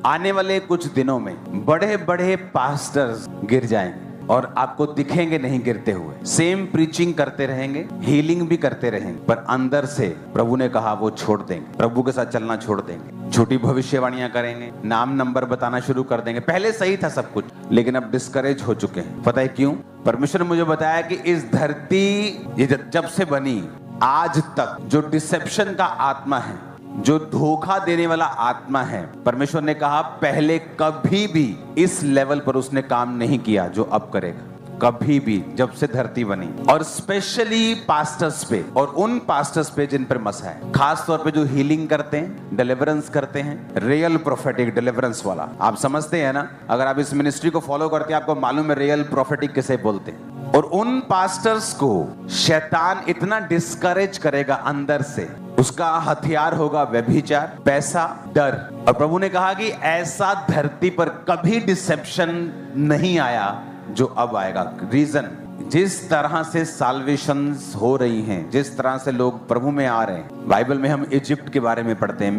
आने वाले कुछ दिनों में बड़े बड़े पास्टर्स गिर जाएंगे और आपको दिखेंगे नहीं गिरते हुए। सेम प्रीचिंग करते रहेंगे, हीलिंग भी करते रहेंगे, पर अंदर से प्रभु ने कहा वो छोड़ देंगे, प्रभु के साथ चलना छोड़ देंगे, झूठी भविष्यवाणियां करेंगे, नाम नंबर बताना शुरू कर देंगे। पहले सही था सब कुछ, लेकिन अब डिस्करेज हो चुके हैं। पता है क्यों? परमेश्वर ने मुझे बताया कि इस धरती जब से बनी आज तक जो डिसेप्शन का आत्मा है, जो धोखा देने वाला आत्मा है, परमेश्वर ने कहा पहले कभी भी इस लेवल पर उसने काम नहीं किया जो अब करेगा, कभी भी, जब से धरती बनी। और स्पेशली पास्टर्स पे और उन पास्टर्स पे जिन पर मसा है, खास तौर पे जो हीलिंग करते हैं, डिलीवरेंस करते हैं, रियल प्रोफेटिक डिलीवरेंस वाला। आप समझते हैं ना, अगर आप इस मिनिस्ट्री को फॉलो करते हैं आपको मालूम है रियल प्रोफेटिक किसे बोलते हैं। और उन पास्टर्स को शैतान इतना डिस्करेज करेगा अंदर से, उसका हथियार होगा व्यभिचार, पैसा, डर। और प्रभु ने कहा कि ऐसा धरती पर कभी डिसेप्शन नहीं आया जो अब आएगा। रीजन, जिस तरह से साल्वेशंस हो रही हैं, जिस तरह से लोग प्रभु में आ रहे हैं। बाइबल में हम इजिप्ट के बारे में पढ़ते हैं,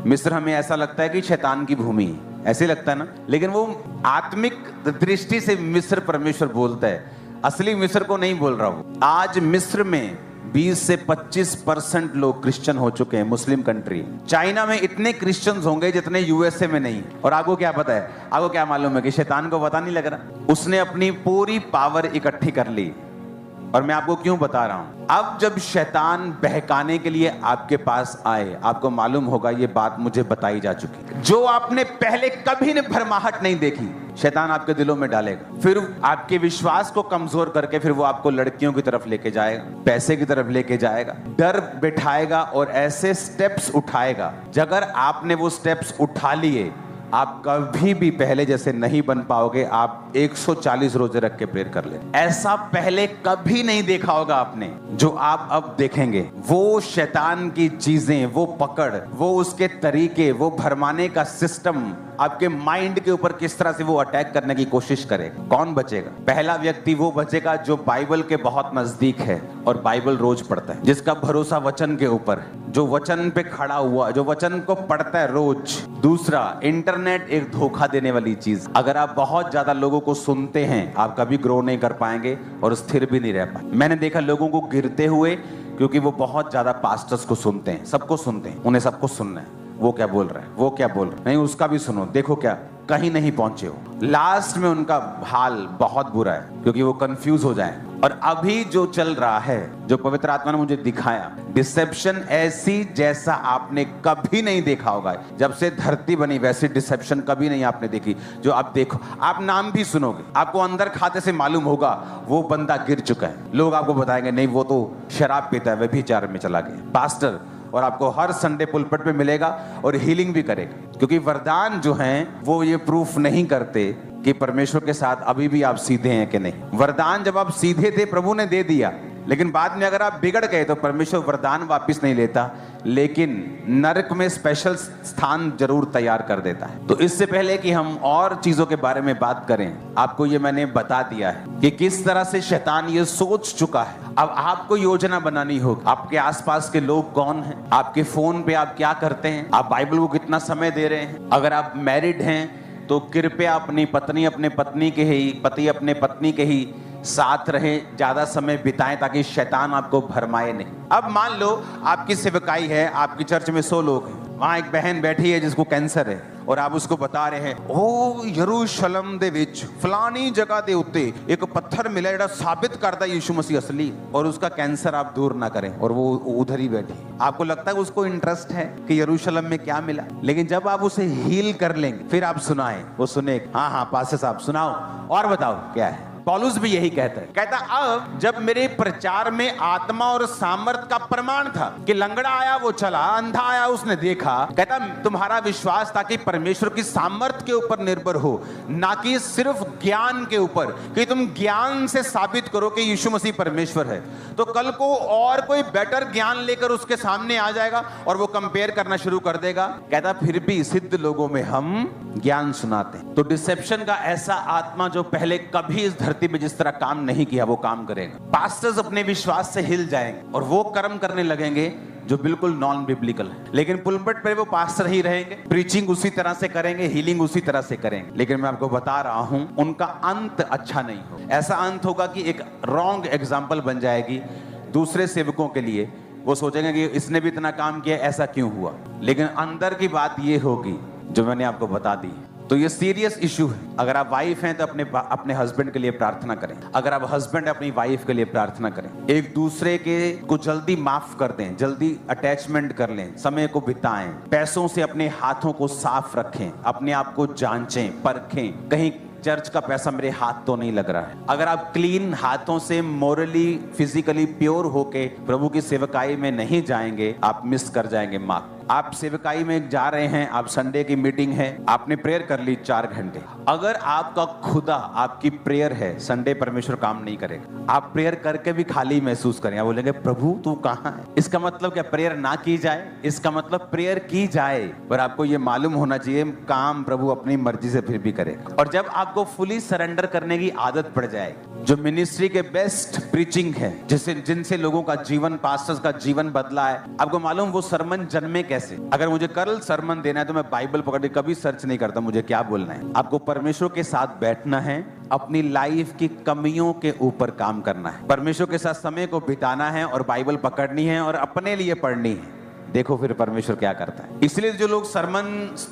मिस्र हमें ऐसा लगता है कि शैतान की भूमि है, ऐसे लगता है ना, लेकिन वो आत्मिक दृष्टि से मिस्र परमेश्वर बोलता है, असली मिस्र को नहीं बोल रहा हूं। आज मिस्र में 20 से 25% लोग क्रिश्चियन हो चुके हैं, मुस्लिम कंट्री। चाइना में इतने क्रिश्चियंस होंगे जितने यूएसए में नहीं। और आपको क्या पता है, आपको क्या मालूम है कि शैतान को पता नहीं लग रहा, उसने अपनी पूरी पावर इकट्ठी कर ली। और मैं आपको क्यों बता रहा हूं, अब जब शैतान बहकाने के लिए आपके पास आए, आपको मालूम होगा ये बात मुझे बताई जा चुकी, जो आपने पहले कभी ने भरमाहट नहीं देखी, शैतान आपके दिलों में डालेगा। फिर आपके विश्वास को कमजोर करके फिर वो आपको लड़कियों की तरफ लेके जाएगा, पैसे की तरफ लेके जाएगा, डर बिठाएगा और ऐसे स्टेप्स उठाएगा। अगर आपने वो स्टेप्स उठा लिए, आप कभी भी पहले जैसे नहीं बन पाओगे। आप 140 रोजे रख के प्रेयर कर ले, ऐसा पहले कभी नहीं देखा होगा आपने जो आप अब देखेंगे। वो शैतान की चीजें, वो पकड़, वो उसके तरीके, वो भरमाने का सिस्टम आपके माइंड के ऊपर किस तरह से वो अटैक करने की कोशिश करेगा। कौन बचेगा? पहला व्यक्ति वो बचेगा जो बाइबल के बहुत नजदीक है और बाइबल रोज पढ़ता है, जिसका भरोसा वचन के ऊपर है, जो वचन पे खड़ा हुआ, जो वचन को पढ़ता है रोज। दूसरा, इंटरनेट एक धोखा देने वाली चीज। अगर आप बहुत ज्यादा लोगों को सुनते हैं, आप कभी ग्रो नहीं कर पाएंगे और स्थिर भी नहीं रह पाएंगे। मैंने देखा लोगों को गिरते हुए, क्योंकि वो बहुत ज्यादा पास्टर्स को सुनते हैं, सबको सुनते हैं, उन्हें सबको सुनना है, वो क्या बोल रहा है, वो क्या बोल रहा है, नहीं उसका भी सुनो, देखो क्या, कहीं नहीं पहुंचे हो। लास्ट में उनका हाल बहुत बुरा है, क्योंकि वो कंफ्यूज हो जाए। और अभी जो चल रहा है, जो पवित्र आत्मा ने मुझे दिखाया, डिसेप्शन ऐसी जैसा आपने कभी नहीं देखा होगा। जब से धरती बनी वैसी डिसेप्शन कभी नहीं आपने देखी। जो आप देखो, आप नाम भी सुनोगे, आपको अंदर खाते से मालूम होगा वो बंदा गिर चुका है। लोग आपको बताएंगे नहीं वो तो शराब पीता है, व्यभिचार में चला गया पास्टर। और आपको हर संडे पुलपट पे मिलेगा और हीलिंग भी करेगा, क्योंकि वरदान जो हैं वो ये प्रूफ नहीं करते कि परमेश्वर के साथ अभी भी आप सीधे हैं कि नहीं। वरदान जब आप सीधे थे प्रभु ने दे दिया, लेकिन बाद में अगर आप बिगड़ गए तो परमेश्वर वरदान वापस नहीं लेता, लेकिन नरक में स्पेशल स्थान जरूर तैयार कर देता है। तो इससे पहले कि हम और चीजों के बारे में बात करें, आपको ये मैंने बता दिया है कि किस तरह से शैतान ये सोच चुका है। अब आपको योजना बनानी होगी। आपके आसपास के लोग कौन हैं, आपके फोन पे आप क्या करते हैं, आप बाइबल को कितना समय दे रहे हैं। अगर आप मैरिड हैं तो कृपया अपनी पत्नी अपने पत्नी के ही, पति अपने पत्नी के ही साथ रहे, ज्यादा समय बिताएं, ताकि शैतान आपको भरमाए नहीं। अब मान लो आपकी सेवकाई है, आपकी चर्च में 100 लोग हैं, वहां एक बहन बैठी है जिसको कैंसर है, और आप उसको बता रहे हैं ओ यरूशलेम दे विच फलानी जगह दे उत्ते एक पत्थर मिला जेड़ा साबित करता यीशु मसीह असली, और उसका कैंसर आप दूर ना करें, और वो उधर ही बैठी। आपको लगता है उसको इंटरेस्ट है कि यरूशलेम में क्या मिला, लेकिन जब आप उसे हील कर लेंगे फिर आप सुनाएं, वो सुने, हाँ पास्टर साहब सुनाओ और बताओ क्या है। पौलुस भी यही कहता है, कहता अब जब मेरे प्रचार में आत्मा और सामर्थ का प्रमाण था कि लंगड़ा आया वो चला, अंधा आया उसने देखा, कहता तुम्हारा विश्वास था कि परमेश्वर की सामर्थ के ऊपर निर्भर हो, ना कि सिर्फ ज्ञान के ऊपर, कि तुम ज्ञान से साबित करो कि यीशु मसीह परमेश्वर है। तो कल को और कोई बेटर ज्ञान लेकर उसके सामने आ जाएगा और वो कंपेयर करना शुरू कर देगा। कहता फिर भी सिद्ध लोगों में हम ज्ञान सुनाते हैं। तो डिसेप्शन का ऐसा आत्मा जो पहले कभी इस धरती पे जिस तरह काम नहीं किया वो काम करेगा। पास्टर्स अपने विश्वास से हिल जाएंगे और वो कर्म करने लगेंगे जो बिल्कुल नॉन बिब्लिकल है। लेकिन पुलपिट पे वो पास्टर ही रहेंगे, प्रीचिंग उसी तरह से करेंगे, हीलिंग उसी तरह से करेंगे। लेकिन मैं आपको बता रहा हूं, उनका अंत अच्छा नहीं होगा। ऐसा अंत होगा कि एक रॉन्ग एग्जाम्पल बन जाएगी दूसरे सेवकों के लिए। वो सोचेंगे कि इसने भी इतना काम किया, ऐसा क्यों हुआ। लेकिन अंदर की बात ये होगी जो मैंने आपको बता दी। तो ये सीरियस इशू है। अगर आप वाइफ हैं तो अपने हस्बैंड के लिए प्रार्थना करें। अगर आप हस्बैंड अपनी वाइफ के लिए प्रार्थना करें। एक दूसरे के को जल्दी माफ कर दें, जल्दी अटैचमेंट कर लें, समय को बिताएं, पैसों से अपने हाथों को साफ रखें, अपने आप को जांचें, परखें, कहीं चर्च का पैसा मेरे हाथ तो नहीं लग रहा है। अगर आप क्लीन हाथों से मोरली फिजिकली प्योर होके प्रभु की सेवकाई में नहीं जाएंगे, आप मिस कर जाएंगे मार्क। आप सेवकाई में जा रहे हैं, आप संडे की मीटिंग है, आपने प्रेयर कर ली 4 घंटे। अगर आपका खुदा आपकी प्रेयर है, संडे परमेश्वर काम नहीं करेगा। आप प्रेयर करके भी खाली महसूस करें, आप बोलेंगे प्रभु तू कहाँ है। इसका मतलब क्या प्रेयर ना की जाए? इसका मतलब प्रेयर की जाए, पर आपको ये मालूम होना चाहिए काम प्रभु अपनी मर्जी से फिर भी करेगा। और जब आपको फुली सरेंडर करने की आदत पड़ जाएगी, जो मिनिस्ट्री के बेस्ट प्रीचिंग है, जिनसे लोगों का जीवन, पास्टर्स का जीवन बदला है, आपको मालूम वो सरमन जन्मे कैसे। अगर मुझे कल सरमन देना है तो मैं बाइबल पकड़ के कभी सर्च नहीं करता मुझे क्या बोलना है। आपको परमेश्वर के साथ बैठना है, अपनी लाइफ की कमियों के ऊपर काम करना है, परमेश्वर के साथ समय को बिताना है और बाइबल पकड़नी है और अपने लिए पढ़नी है। देखो फिर परमेश्वर क्या करता है। इसलिए जो लोग सरमन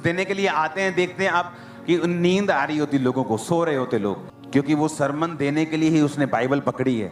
देने के लिए आते हैं, देखते हैं आप कि नींद आ रही होती लोगों को, सो रहे होते लोग, क्योंकि वो सरमन देने के लिए ही उसने बाइबल पकड़ी है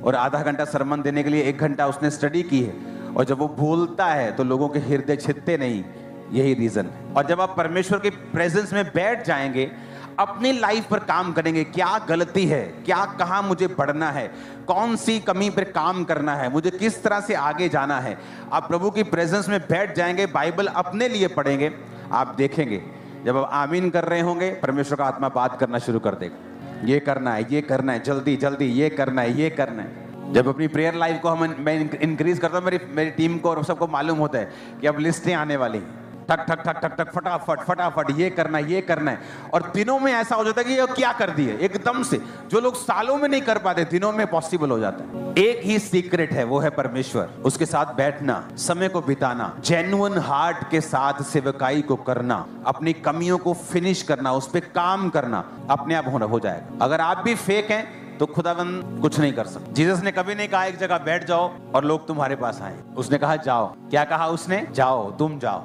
और आधा घंटा सरमन देने के लिए 1 घंटा उसने स्टडी की है। और जब वो बोलता है तो लोगों के हृदय छिदते नहीं, यही रीजन है। और जब आप परमेश्वर के प्रेजेंस में बैठ जाएंगे, अपनी लाइफ पर काम करेंगे, क्या गलती है, क्या कहाँ मुझे बढ़ना है, कौन सी कमी पर काम करना है, मुझे किस तरह से आगे जाना है। आप प्रभु की प्रेजेंस में बैठ जाएंगे, बाइबल अपने लिए पढ़ेंगे, आप देखेंगे जब आप आमीन कर रहे होंगे, परमेश्वर का आत्मा बात करना शुरू कर देगा। ये करना है, ये करना है, जल्दी जल्दी ये करना है, ये करना है। जब अपनी प्रेयर लाइफ को मैं इंक्रीज करता हूँ, मेरी टीम को और सबको मालूम होता है कि अब लिस्टें आने वाली हैं, ठक ठक ठक ठक ठक फटाफट फटाफट ये करना है, ये करना है। और दिनों में ऐसा हो जाता है कि ये क्या कर दिए एकदम से। जो लोग सालों में नहीं कर पाते, दिनों में पॉसिबल हो जाता है। एक ही सीक्रेट है, वो है परमेश्वर, उसके साथ बैठना, समय को बिताना, जेन्युइन हार्ट के साथ सेवकाई को करना, अपनी कमियों को फिनिश करना, उस पर काम करना, अपने आप हो जाएगा। अगर आप भी फेक हैं तो खुदावंद कुछ नहीं कर सकता। जीसस ने कभी नहीं कहा एक जगह बैठ जाओ और लोग तुम्हारे पास आए। उसने कहा जाओ। क्या कहा उसने? जाओ, तुम जाओ।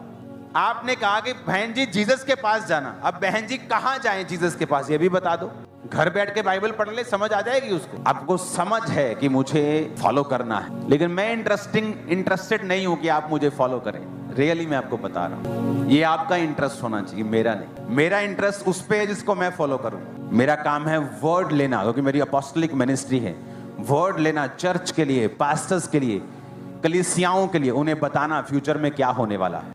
आपने कहा कि बहन जी जीसस के पास जाना। अब बहन जी कहां जाएं जीसस के पास, ये भी बता दो। घर बैठ के बाइबल पढ़ ले, समझ आ जाएगी उसको। आपको समझ है कि मुझे फॉलो करना है, लेकिन मैं इंटरेस्टेड नहीं हूं कि आप मुझे फॉलो करें। रियली मैं आपको बता रहा हूं, ये आपका इंटरेस्ट होना चाहिए, मेरा नहीं। मेरा इंटरेस्ट उस पे है जिसको मैं फॉलो करूं। मेरा काम है वर्ड लेना, क्योंकि मेरी अपोस्टलिक मिनिस्ट्री है। वर्ड लेना चर्च के लिए, पास्टर्स के लिए, कलीसियाओं के लिए, उन्हें बताना फ्यूचर में क्या होने वाला है।